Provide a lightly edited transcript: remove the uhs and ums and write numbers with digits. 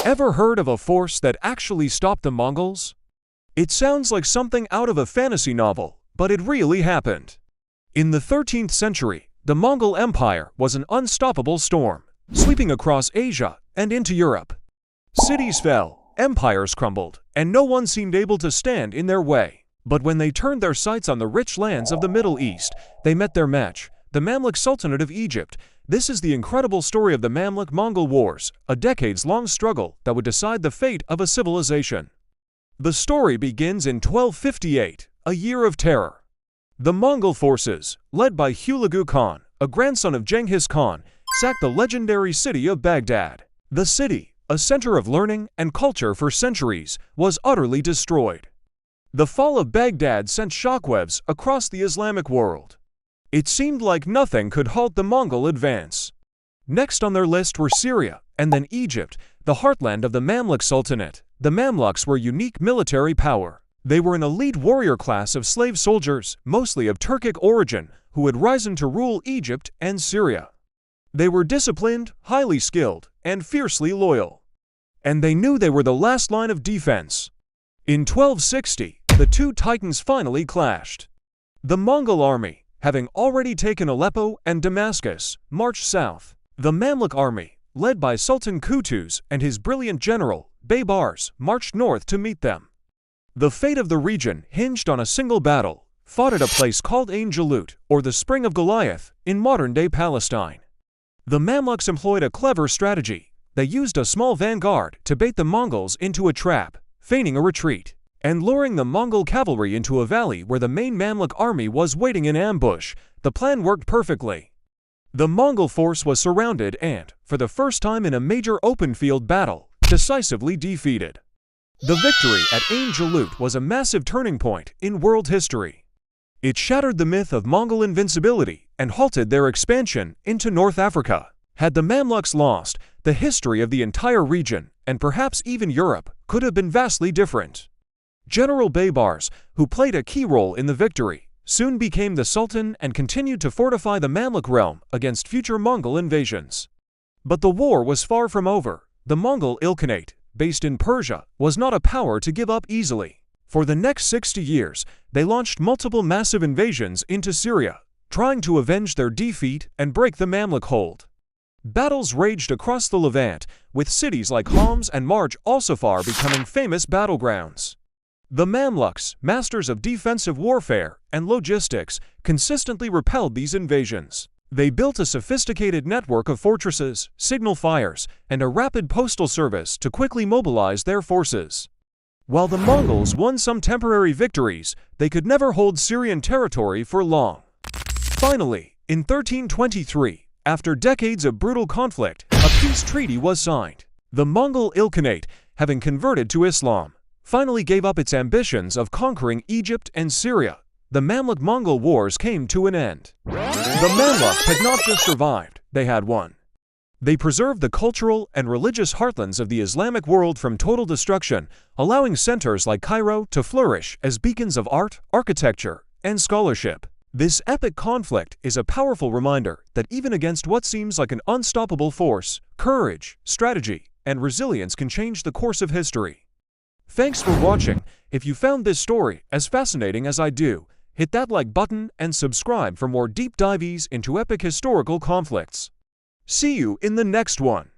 Ever heard of a force that actually stopped the Mongols? It sounds like something out of a fantasy novel, but it really happened. In the 13th century, the Mongol Empire was an unstoppable storm, sweeping across Asia and into Europe. Cities fell, empires crumbled, and no one seemed able to stand in their way. But when they turned their sights on the rich lands of the Middle East, they met their match, the Mamluk Sultanate of Egypt. This is the incredible story of the Mamluk-Mongol Wars, a decades-long struggle that would decide the fate of a civilization. The story begins in 1258, a year of terror. The Mongol forces, led by Hulagu Khan, a grandson of Genghis Khan, sacked the legendary city of Baghdad. The city, a center of learning and culture for centuries, was utterly destroyed. The fall of Baghdad sent shockwaves across the Islamic world. It seemed like nothing could halt the Mongol advance. Next on their list were Syria, and then Egypt, the heartland of the Mamluk Sultanate. The Mamluks were unique military power. They were an elite warrior class of slave soldiers, mostly of Turkic origin, who had risen to rule Egypt and Syria. They were disciplined, highly skilled, and fiercely loyal. And they knew they were the last line of defense. In 1260, the two titans finally clashed. The Mongol army, having already taken Aleppo and Damascus, marched south. The Mamluk army, led by Sultan Qutuz and his brilliant general, Baybars, marched north to meet them. The fate of the region hinged on a single battle, fought at a place called Ain Jalut, or the Spring of Goliath, in modern-day Palestine. The Mamluks employed a clever strategy. They used a small vanguard to bait the Mongols into a trap, feigning a retreat, and luring the Mongol cavalry into a valley where the main Mamluk army was waiting in ambush. The plan worked perfectly. The Mongol force was surrounded and, for the first time in a major open-field battle, decisively defeated. The victory at Ain Jalut was a massive turning point in world history. It shattered the myth of Mongol invincibility and halted their expansion into North Africa. Had the Mamluks lost, the history of the entire region, and perhaps even Europe, could have been vastly different. General Baybars, who played a key role in the victory, soon became the Sultan and continued to fortify the Mamluk realm against future Mongol invasions. But the war was far from over. The Mongol Ilkhanate, based in Persia, was not a power to give up easily. For the next 60 years, they launched multiple massive invasions into Syria, trying to avenge their defeat and break the Mamluk hold. Battles raged across the Levant, with cities like Homs and Marj al-Safar becoming famous battlegrounds. The Mamluks, masters of defensive warfare and logistics, consistently repelled these invasions. They built a sophisticated network of fortresses, signal fires, and a rapid postal service to quickly mobilize their forces. While the Mongols won some temporary victories, they could never hold Syrian territory for long. Finally, in 1323, after decades of brutal conflict, a peace treaty was signed. The Mongol Ilkhanate, having converted to Islam, finally gave up its ambitions of conquering Egypt and Syria. The Mamluk-Mongol Wars came to an end. The Mamluks had not just survived, they had won. They preserved the cultural and religious heartlands of the Islamic world from total destruction, allowing centers like Cairo to flourish as beacons of art, architecture, and scholarship. This epic conflict is a powerful reminder that even against what seems like an unstoppable force, courage, strategy, and resilience can change the course of history. Thanks for watching. If you found this story as fascinating as I do, hit that like button and subscribe for more deep dives into epic historical conflicts. See you in the next one.